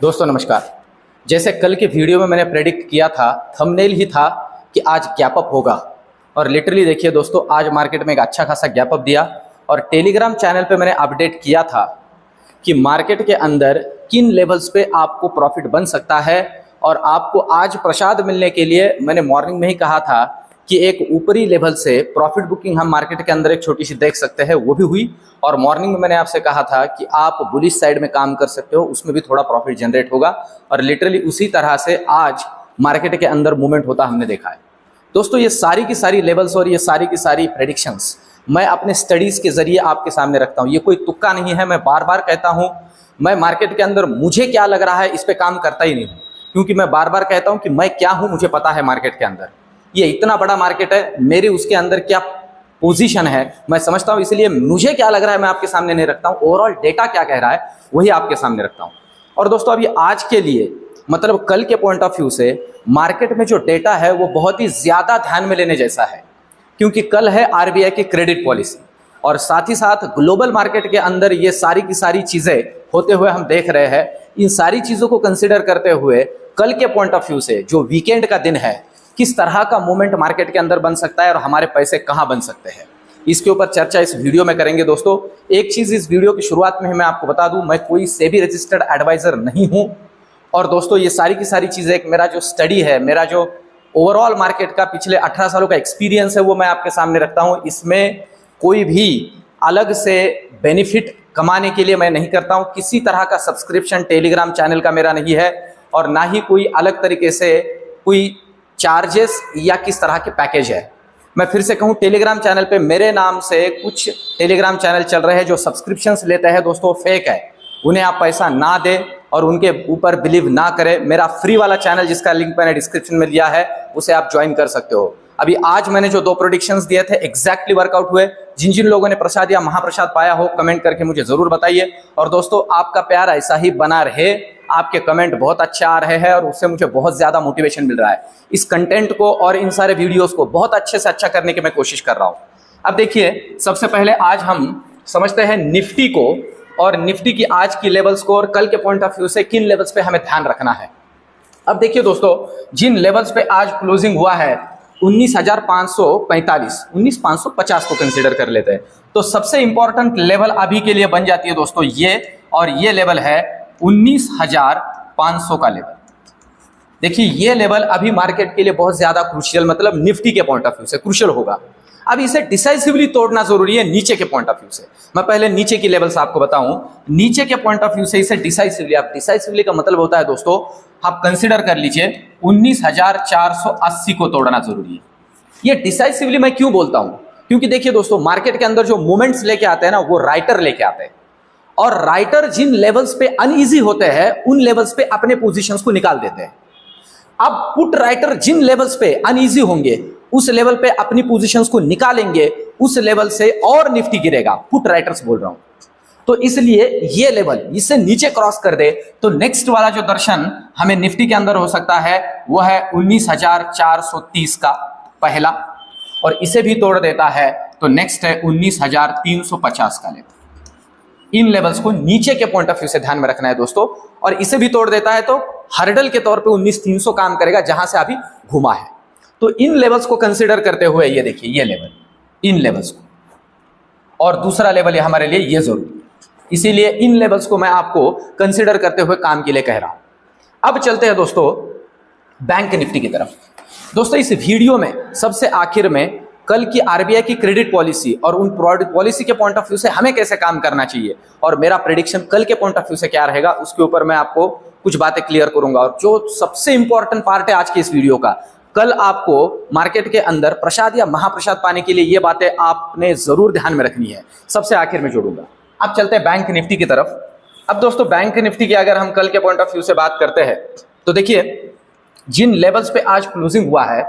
दोस्तों नमस्कार। जैसे कल के वीडियो में मैंने प्रेडिक्ट किया था, थंबनेल ही था कि आज गैप अप होगा और लिटरली देखिए दोस्तों, आज मार्केट में एक अच्छा खासा गैप अप दिया। और टेलीग्राम चैनल पे मैंने अपडेट किया था कि मार्केट के अंदर किन लेवल्स पे आपको प्रॉफिट बन सकता है। और आपको आज प्रसाद मिलने के लिए मैंने मॉर्निंग में ही कहा था कि एक ऊपरी लेवल से प्रॉफिट बुकिंग हम मार्केट के अंदर एक छोटी सी देख सकते हैं, वो भी हुई। और मॉर्निंग में मैंने आपसे कहा था कि आप बुलिश साइड में काम कर सकते हो, उसमें भी थोड़ा प्रॉफिट जनरेट होगा। और लिटरली उसी तरह से आज मार्केट के अंदर मूवमेंट होता हमने देखा है। दोस्तों ये सारी की सारी लेवल्स और ये सारी की सारी प्रेडिक्शंस मैं अपने स्टडीज के जरिए आपके सामने रखता हूँ। ये कोई तुक्का नहीं है। मैं बार बार कहता हूँ, मैं मार्केट के अंदर मुझे क्या लग रहा है इस पे काम करता ही नहीं हूँ, क्योंकि मैं बार बार कहता हूँ कि मैं क्या हूँ मुझे पता है। मार्केट के अंदर ये इतना बड़ा मार्केट है, मेरे उसके अंदर क्या पोजीशन है मैं समझता हूँ, इसलिए मुझे क्या लग रहा है मैं आपके सामने नहीं रखता हूँ। ओवरऑल डेटा क्या कह रहा है वही आपके सामने रखता हूँ। और दोस्तों अभी आज के लिए मतलब कल के पॉइंट ऑफ व्यू से मार्केट में जो डेटा है वो बहुत ही ज्यादा ध्यान में लेने जैसा है, क्योंकि कल है आरबीआई की क्रेडिट पॉलिसी और साथ ही साथ ग्लोबल मार्केट के अंदर ये सारी की सारी चीजें होते हुए हम देख रहे हैं। इन सारी चीजों को कंसिडर करते हुए कल के पॉइंट ऑफ व्यू से जो वीकेंड का दिन है, किस तरह का मूवमेंट मार्केट के अंदर बन सकता है और हमारे पैसे कहां बन सकते हैं, इसके ऊपर चर्चा इस वीडियो में करेंगे। दोस्तों एक चीज इस वीडियो की शुरुआत में मैं आपको बता दूं, मैं कोई सेबी रजिस्टर्ड एडवाइजर नहीं हूं। और दोस्तों ये सारी की सारी चीजें एक मेरा जो स्टडी है, मेरा जो ओवरऑल मार्केट का पिछले 18 सालों का एक्सपीरियंस है वो मैं आपके सामने रखता हूं। इसमें कोई भी अलग से बेनिफिट कमाने के लिए मैं नहीं करता हूं। किसी तरह का सब्सक्रिप्शन टेलीग्राम चैनल का मेरा नहीं है और ना ही कोई अलग तरीके से कोई चार्जेस या किस तरह के पैकेज है। मैं फिर से कहूं, टेलीग्राम चैनल पे मेरे नाम से कुछ टेलीग्राम चैनल चल रहे हैं जो सब्सक्रिप्शंस लेते हैं, दोस्तों फेक है। उन्हें आप पैसा ना दें और उनके ऊपर बिलीव ना करें। मेरा फ्री वाला चैनल जिसका लिंक मैंने डिस्क्रिप्शन में दिया है उसे आप ज्वाइन कर सकते हो। अभी आज मैंने जो 2 प्रेडिक्शंस दिए थे एग्जैक्टली वर्कआउट हुए। जिन जिन लोगों ने प्रसाद या महाप्रसाद पाया हो कमेंट करके मुझे जरूर बताइए। और दोस्तों आपका प्यार ऐसा ही बना रहे, आपके कमेंट बहुत अच्छे आ रहे हैं और उससे मुझे बहुत ज्यादा मोटिवेशन मिल रहा है। इस कंटेंट को और इन सारे वीडियोस को बहुत अच्छे से अच्छा करने की मैं कोशिश कर रहा हूं। अब देखिए, सबसे पहले आज हम समझते हैं निफ्टी को और निफ्टी की आज की लेवल्स को और कल के पॉइंट ऑफ व्यू से किन लेवल्स पे हमें ध्यान रखना है। अब देखिए दोस्तों, जिन लेवल्स पे आज क्लोजिंग हुआ है 19,545, 19,550 को कंसीडर कर लेते हैं, तो सबसे इंपॉर्टेंट लेवल अभी के लिए बन जाती है दोस्तों ये, और ये लेवल है 19,500 का लेवल। देखिए ये लेवल अभी मार्केट के लिए बहुत ज्यादा क्रूशियल, मतलब निफ्टी के पॉइंट ऑफ व्यू से क्रूशियल होगा। अब इसे डिसाइसिवली तोड़ना जरूरी है नीचे के पॉइंट ऑफ व्यू से। मैं पहले नीचे की लेवल्स आपको बताऊं, नीचे के पॉइंट ऑफ व्यू से इसे डिसाइसिवली, आप डिसाइसिवली का मतलब होता है दोस्तों, आप कंसिडर कर लीजिए 19,480 को तोड़ना जरूरी है। ये डिसाइसिवली मैं क्यों बोलता हूं, क्योंकि देखिए दोस्तों मार्केट के अंदर जो मूवमेंट्स लेके आते हैं ना वो राइटर लेके आते हैं, और राइटर जिन लेवल्स पे अनईजी होते हैं उन लेवल्स पे अपने पोजीशंस को निकाल देते हैं। अब पुट राइटर जिन लेवल्स पे अनईजी होंगे उस लेवल पे अपनी पोजीशंस को निकालेंगे, उस लेवल से और निफ्टी गिरेगा। पुट राइटर्स बोल रहा हूं, तो इसलिए ये लेवल इससे नीचे क्रॉस कर दे तो नेक्स्ट वाला जो दर्शन हमें निफ्टी के अंदर हो सकता है वो है 19,430 का पहला, और इसे भी तोड़ देता है तो नेक्स्ट है 19,350 का लेवल। इन लेवल्स को नीचे के पॉइंट ऑफ व्यू से ध्यान में रखना है दोस्तों, और इसे भी तोड़ देता है तो हर्डल के तौर पे 19,300 काम करेगा जहां से अभी घुमा है। तो इन लेवल्स को कंसीडर करते हुए ये देखिए ये लेवल, इन लेवल्स को, और दूसरा लेवल ये हमारे लिए ये जरूरी है, इसीलिए इन लेवल्स को मैं आपको कंसीडर करते हुए काम के लिए कह रहा हूं। अब चलते हैं दोस्तों बैंक निफ्टी की तरफ। दोस्तों इस वीडियो में सबसे आखिर में कल की आरबीआई की क्रेडिट पॉलिसी और उन पॉलिसी के पॉइंट ऑफ व्यू से हमें कैसे काम करना चाहिए और मेरा प्रेडिक्शन कल के पॉइंट ऑफ व्यू से क्या रहेगा उसके ऊपर मैं आपको कुछ बातें क्लियर करूंगा। और जो सबसे इंपॉर्टेंट पार्ट है आज के इस वीडियो का, कल आपको मार्केट के अंदर प्रसाद या महाप्रसाद पाने के लिए ये बातें आपने जरूर ध्यान में रखनी है, सबसे आखिर में जोड़ूंगा। अब चलते हैं बैंक निफ्टी की तरफ। अब दोस्तों बैंक निफ्टी की अगर हम कल के पॉइंट ऑफ व्यू से बात करते हैं तो देखिए जिन लेवल्स पे आज क्लोजिंग हुआ है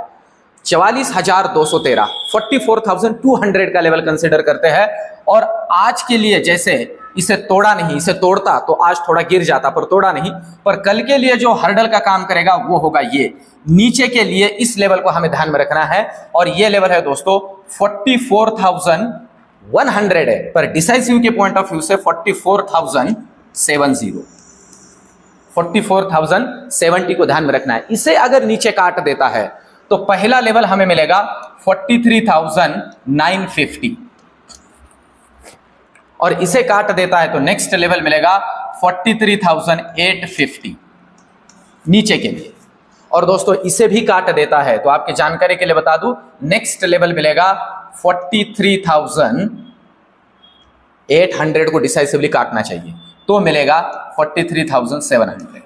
44,213, 44,200 का लेवल कंसिडर करते हैं, और आज के लिए जैसे इसे तोड़ा नहीं, इसे तोड़ता तो आज थोड़ा गिर जाता पर तोड़ा नहीं, पर कल के लिए जो हर्डल का काम करेगा वो होगा ये नीचे के लिए। इस लेवल को हमें ध्यान में रखना है और ये लेवल है दोस्तों 44,100 है, पर डिसाइसिव के पॉइंट ऑफ व्यू से 44,070, 44,070 को ध्यान में रखना है। इसे अगर नीचे काट देता है तो पहला लेवल हमें मिलेगा 43,950 और इसे काट देता है तो नेक्स्ट लेवल मिलेगा 43,850 नीचे के लिए। और दोस्तों इसे भी काट देता है तो आपकी जानकारी के लिए बता दूं, नेक्स्ट लेवल मिलेगा 43,800 को डिसाइसिवली काटना चाहिए तो मिलेगा 43,700।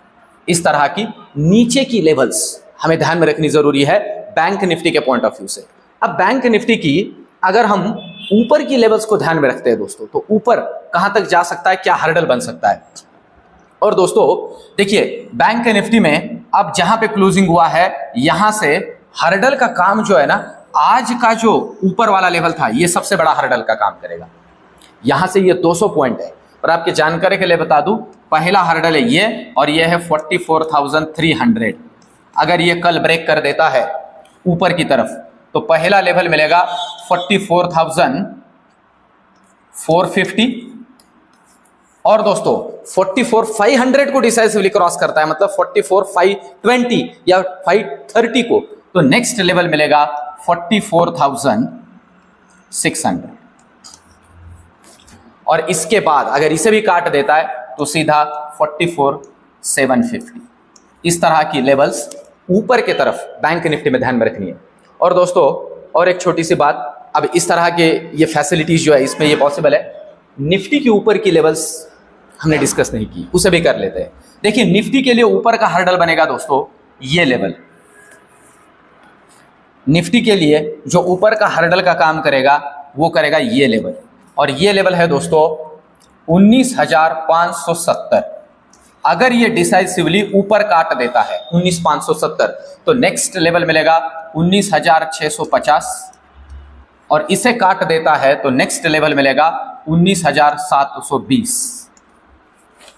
इस तरह की नीचे की लेवल्स हमें ध्यान में रखनी जरूरी है बैंक निफ्टी के पॉइंट ऑफ व्यू से। अब बैंक निफ्टी की अगर हम ऊपर की लेवल्स को ध्यान में रखते हैं दोस्तों, तो ऊपर कहां तक जा सकता है, क्या हर्डल बन सकता है। और दोस्तों देखिए बैंक निफ्टी में अब जहां पे क्लोजिंग हुआ है यहां से हर्डल का काम जो है ना, आज का जो ऊपर वाला लेवल था ये सबसे बड़ा हर्डल का काम करेगा। यहां से ये 200 पॉइंट है और आपकी जानकारी के लिए बता दूं, पहला हर्डल है ये और ये है 44,300। अगर ये कल ब्रेक कर देता है ऊपर की तरफ तो पहला लेवल मिलेगा 44,450 और दोस्तों 44,500 को डिसाइसिवली क्रॉस करता है, मतलब 44,520 या 530 को, तो नेक्स्ट लेवल मिलेगा 44,600 और इसके बाद अगर इसे भी काट देता है तो सीधा 44,750। इस तरह की लेवल्स ऊपर के तरफ बैंक निफ्टी में ध्यान में रखनी है। और दोस्तों और एक छोटी सी बात, अब इस तरह के ये फैसिलिटीज जो है इसमें ये पॉसिबल है। निफ्टी के ऊपर की लेवल्स हमने डिस्कस नहीं की, उसे भी कर लेते हैं। देखिए निफ्टी के लिए ऊपर का हर्डल बनेगा दोस्तों ये लेवल। निफ्टी के लिए जो ऊपर का हर्डल का काम करेगा वो करेगा ये लेवल और ये लेवल है दोस्तों 19,570। अगर ये डिसाइसिवली ऊपर काट देता है 19,570 तो नेक्स्ट लेवल मिलेगा 19,650 और इसे काट देता है तो नेक्स्ट लेवल मिलेगा 19,720।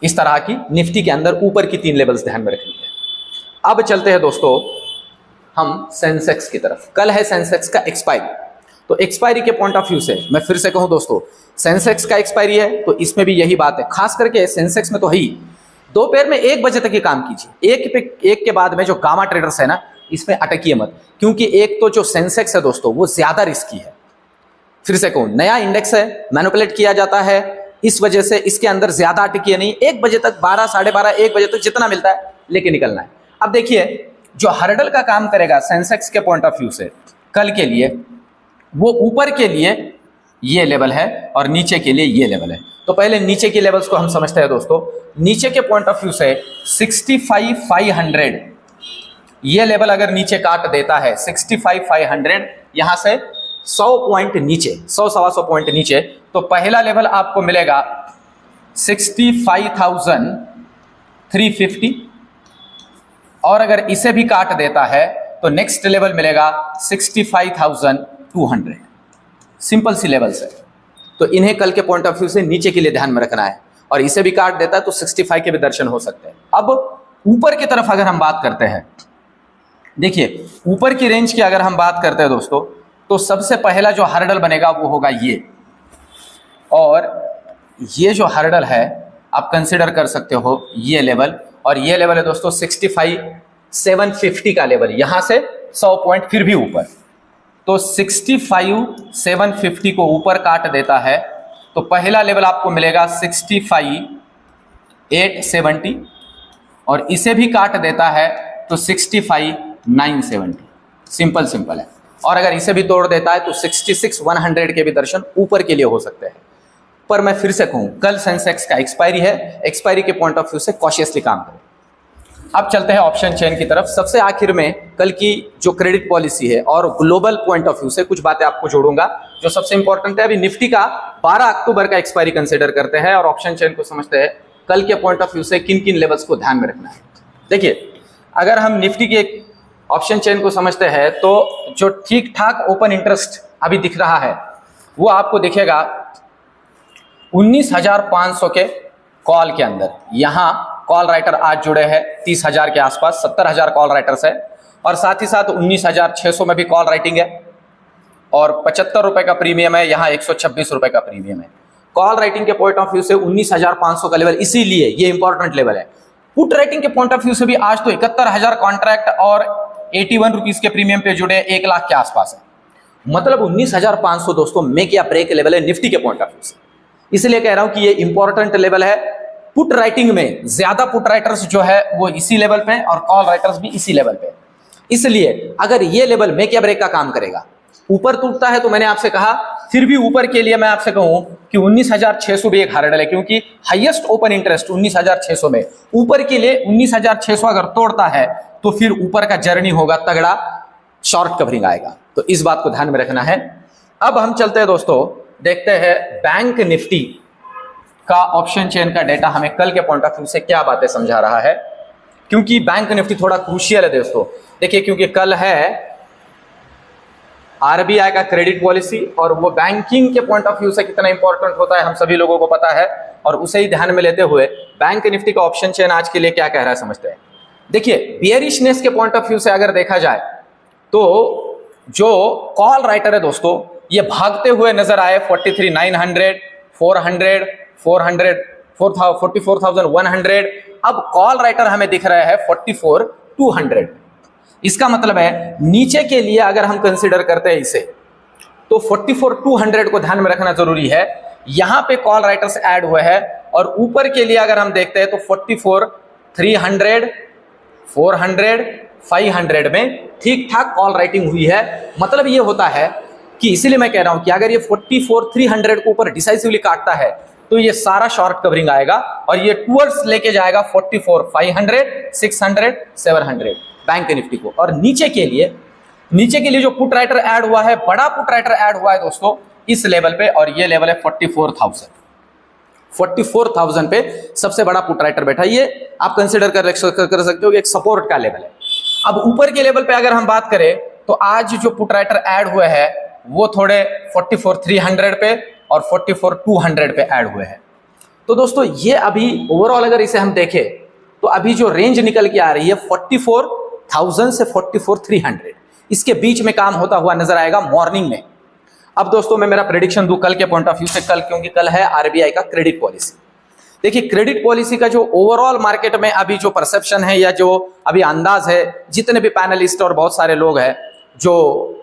इस तरह की निफ्टी के अंदर ऊपर की 3 लेवल्स ध्यान में रखनी है। अब चलते हैं दोस्तों हम सेंसेक्स की तरफ। कल है सेंसेक्स का एक्सपायरी, तो एक्सपायरी के पॉइंट ऑफ व्यू से मैं फिर से कहूं दोस्तों, सेंसेक्स का एक्सपायरी है तो इसमें भी यही बात है। खास करके सेंसेक्स में तो ही दोपहर में 1 बजे तक ही काम कीजिए। एक के बाद में जो गामा ट्रेडर्स है ना, इसमें अटकिए मत, क्योंकि एक तो जो सेंसेक्स है दोस्तों वो ज्यादा रिस्की है। फिर से कहूं, नया इंडेक्स है, मैनिपुलेट किया जाता है, इस वजह से इसके अंदर ज्यादा अटकिए नहीं। 1 बजे तक 12, 12:30, 1 बजे तक जितना मिलता है लेके निकलना है। अब देखिए जो हर्डल का काम करेगा सेंसेक्स के पॉइंट ऑफ व्यू से कल के लिए, वो ऊपर के लिए ये लेवल है और नीचे के लिए ये लेवल है। तो पहले नीचे की लेवल्स को हम समझते हैं दोस्तों। नीचे के पॉइंट ऑफ व्यू से 65,500 ये लेवल अगर नीचे काट देता है 65,500, यहां से 100 पॉइंट नीचे, 100-125 पॉइंट नीचे, तो पहला लेवल आपको मिलेगा 65,350 और अगर इसे भी काट देता है तो नेक्स्ट लेवल मिलेगा 65,200। सिंपल सी लेवल्स है, तो इन्हें कल के पॉइंट ऑफ व्यू से नीचे के लिए ध्यान में रखना है और इसे भी काट देता है तो 65 के भी दर्शन हो सकते हैं। अब ऊपर की तरफ अगर हम बात करते हैं, देखिए ऊपर की रेंज की अगर हम बात करते हैं दोस्तों, तो सबसे पहला जो हर्डल बनेगा वो होगा ये, और ये जो हर्डल है आप कंसिडर कर सकते हो ये लेवल, और ये लेवल है दोस्तों 65,750 का लेवल। यहां से 100 पॉइंट फिर भी ऊपर, तो 65,750 को ऊपर काट देता है तो पहला लेवल आपको मिलेगा 65,870 और इसे भी काट देता है तो 65,970। सिंपल है। और अगर इसे भी तोड़ देता है तो 66,100 के भी दर्शन ऊपर के लिए हो सकते हैं। पर मैं फिर से कहूं, कल सेंसेक्स का एक्सपायरी है, एक्सपायरी के पॉइंट ऑफ व्यू से कॉशियसली काम करें। अब चलते हैं ऑप्शन चेन की तरफ। सबसे आखिर में कल की जो क्रेडिट पॉलिसी है और ग्लोबल पॉइंट ऑफ व्यू से कुछ बातें आपको जोड़ूंगा जो सबसे इंपॉर्टेंट है। अभी निफ्टी का 12 अक्टूबर का एक्सपायरी कंसीडर करते हैं और ऑप्शन चेन को समझते हैं कल के पॉइंट ऑफ व्यू से किन किन लेवल्स को ध्यान में रखना है। देखिए अगर हम निफ्टी के ऑप्शन चेन को समझते हैं तो जो ठीक ठाक ओपन इंटरेस्ट अभी दिख रहा है वो आपको दिखेगा 19,500 के कॉल के अंदर। यहां कॉल राइटर आज जुड़े हैं 30,000 के आसपास, 70,000 कॉल राइटर्स है और साथ ही साथ 19,600 में भी कॉल राइटिंग है और 75 रुपए का प्रीमियम है, यहाँ 126 रुपए का प्रीमियम है। कॉल राइटिंग के पॉइंट ऑफ व्यू से 19,500 का लेवल, इसीलिए ये इंपॉर्टेंट लेवल है। पुट राइटिंग के पॉइंट ऑफ व्यू से भी आज तो 71,000 कॉन्ट्रैक्ट और 81 रुपीज के प्रीमियम पे जुड़े 1 लाख के आसपास है। मतलब 19,500 दोस्तों मेक या ब्रेक लेवल है निफ्टी के पॉइंट ऑफ व्यू से। इसलिए कह रहा हूं कि ये इंपॉर्टेंट लेवल है। पुट राइटिंग में ज्यादा पुट राइटर्स जो है वो इसी लेवल पे और कॉल राइटर्स भी इसी लेवल पे। इसलिए अगर ये लेवल मेक या ब्रेक का काम करेगा, ऊपर टूटता है तो मैंने आपसे कहा फिर भी ऊपर के लिए मैं आपसे कहूं कि 19,600 भी एक हार्डल है, क्योंकि हाईएस्ट ओपन इंटरेस्ट 19,600 में, ऊपर के लिए 19,600 अगर तोड़ता है तो फिर ऊपर का जर्नी होगा तगड़ा, शॉर्ट कवरिंग आएगा। तो इस बात को ध्यान में रखना है। अब हम चलते हैं दोस्तों, देखते हैं बैंक निफ्टी का ऑप्शन चेन का डेटा हमें कल के पॉइंट ऑफ व्यू से क्या बातें समझा रहा है, क्योंकि बैंक निफ्टी थोड़ा क्रूशियल है दोस्तों। देखिए, क्योंकि कल है आरबीआई का क्रेडिट पॉलिसी और वो बैंकिंग के पॉइंट ऑफ व्यू से कितना इंपॉर्टेंट होता है हम सभी लोगों को पता है, और उसे ही ध्यान में लेते हुए बैंक निफ्टी का ऑप्शन चेन आज के लिए क्या कह रहा है समझते हैं। देखिए, बियरिशनेस के पॉइंट ऑफ व्यू से अगर देखा जाए तो जो कॉल राइटर है दोस्तों ये भागते हुए नजर आए 43,900, 400, 400, 44,100। अब कॉल राइटर हमें दिख रहा है 44,200। इसका मतलब है नीचे के लिए अगर हम कंसीडर करते हैं इसे तो 44,200 को ध्यान में रखना जरूरी है। यहां पे कॉल राइटर्स ऐड हुए हैं, और ऊपर के लिए अगर हम देखते हैं तो 44,300, 400, 500 में ठीक ठाक कॉल राइटिंग हुई है। मतलब ये होता है कि इसीलिए मैं कह रहा हूं कि अगर ये 44,300 को ऊपर डिसाइसिवली काटता है तो ये सारा शॉर्ट कवरिंग आएगा और ये टूवर्ड्स लेके जाएगा 44,500, 600, 700 बैंक निफ्टी को। और नीचे के लिए जो पुट राइटर ऐड हुआ है, बड़ा पुट राइटर ऐड हुआ है दोस्तों इस लेवल पे, और ये लेवल है 44,000 पे सबसे बड़ा पुट राइटर बैठा। ये आप कंसिडर कर सकते हो कि एक सपोर्ट का लेवल है। अब ऊपर के लेवल पे अगर हम बात करें तो आज जो पुट राइटर ऐड हुए हैं वो थोड़े 44,300 पे और 44,200 पे ऐड हुए हैं। तो दोस्तों ये अभी ओवरऑल अगर इसे हम देखें तो अभी जो रेंज निकल के आ रही है 44,000 से 44,300, इसके बीच में काम होता हुआ नजर आएगा मॉर्निंग में। अब दोस्तों मैं मेरा प्रेडिक्शन दूं कल के पॉइंट ऑफ व्यू से, कल क्योंकि कल है आरबीआई का क्रेडिट पॉलिसी। देखिए, क्रेडिट पॉलिसी का जो ओवरऑल मार्केट में अभी जो परसेप्शन है या जो अभी अंदाज है, जितने भी पैनलिस्ट और बहुत सारे लोग हैं जो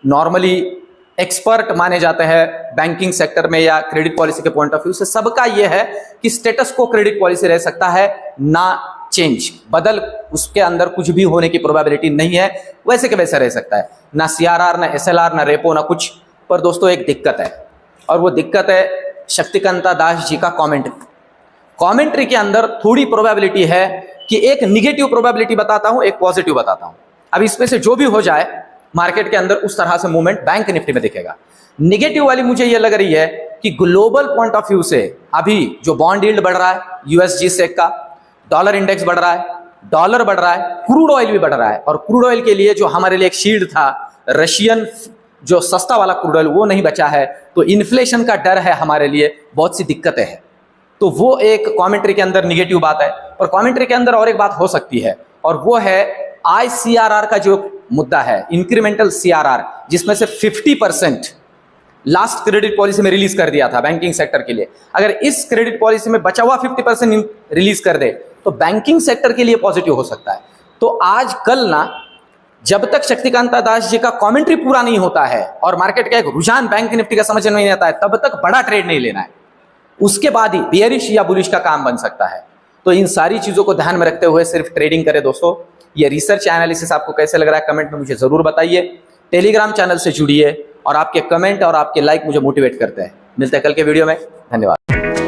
नॉर्मली एक्सपर्ट माने जाते हैं बैंकिंग सेक्टर में या क्रेडिट पॉलिसी के पॉइंट ऑफ व्यू से, सबका यह है कि स्टेटस को क्रेडिट पॉलिसी रह सकता है, ना चेंज, बदल उसके अंदर कुछ भी होने की प्रोबेबिलिटी नहीं है, वैसे के वैसे रह सकता है, ना सीआरआर, ना एसएलआर, ना रेपो, ना कुछ। पर दोस्तों एक दिक्कत है, और वो दिक्कत है शक्तिकांता दास जी का कमेंट्री के अंदर थोड़ी प्रोबेबिलिटी है कि एक निगेटिव प्रोबेबिलिटी बताता हूं, एक पॉजिटिव बताता हूं। अब इसमें से जो भी हो जाए मार्केट के अंदर उस तरह से मूवमेंट बैंक निफ्टी में दिखेगा। निगेटिव वाली मुझे ये लग रही है कि ग्लोबल पॉइंट ऑफ व्यू से अभी जो बॉन्ड यील्ड बढ़ रहा है यूएसजी सेक का, डॉलर इंडेक्स बढ़ रहा है, डॉलर बढ़ रहा है, क्रूड ऑयल भी बढ़ रहा है, और क्रूड ऑयल के लिए जो हमारे लिए एक शील्ड था रशियन जो सस्ता वाला क्रूड ऑयल वो नहीं बचा है, तो इन्फ्लेशन का डर है हमारे लिए, बहुत सी दिक्कतें हैं। तो वो एक कमेंट्री के अंदर निगेटिव बात है। और कमेंट्री के अंदर और एक बात हो सकती है, और वो है आईसीआरआर का जो मुद्दा है, इंक्रीमेंटल सीआरआर, जिसमें से 50% लास्ट क्रेडिट पॉलिसी में रिलीज कर दिया था बैंकिंग सेक्टर के लिए। अगर इस क्रेडिट पॉलिसी में बचा हुआ 50% रिलीज कर दे तो बैंकिंग सेक्टर के लिए पॉजिटिव हो सकता है। तो आज कल ना, जब तक शक्तिकांता दास जी का कमेंट्री पूरा नहीं होता है और मार्केट का एक रुझान बैंक निफ्टी का समझ में नहीं आता है, तब तक बड़ा ट्रेड नहीं लेना है। उसके बाद ही बेयरिश या बुलिश का काम बन सकता है। तो इन सारी चीजों को ध्यान में रखते हुए सिर्फ ट्रेडिंग करें दोस्तों। ये रिसर्च एनालिसिस आपको कैसे लग रहा है कमेंट में मुझे जरूर बताइए। टेलीग्राम चैनल से जुड़िए और आपके कमेंट और आपके लाइक मुझे मोटिवेट करते हैं। मिलते हैं कल के वीडियो में, धन्यवाद।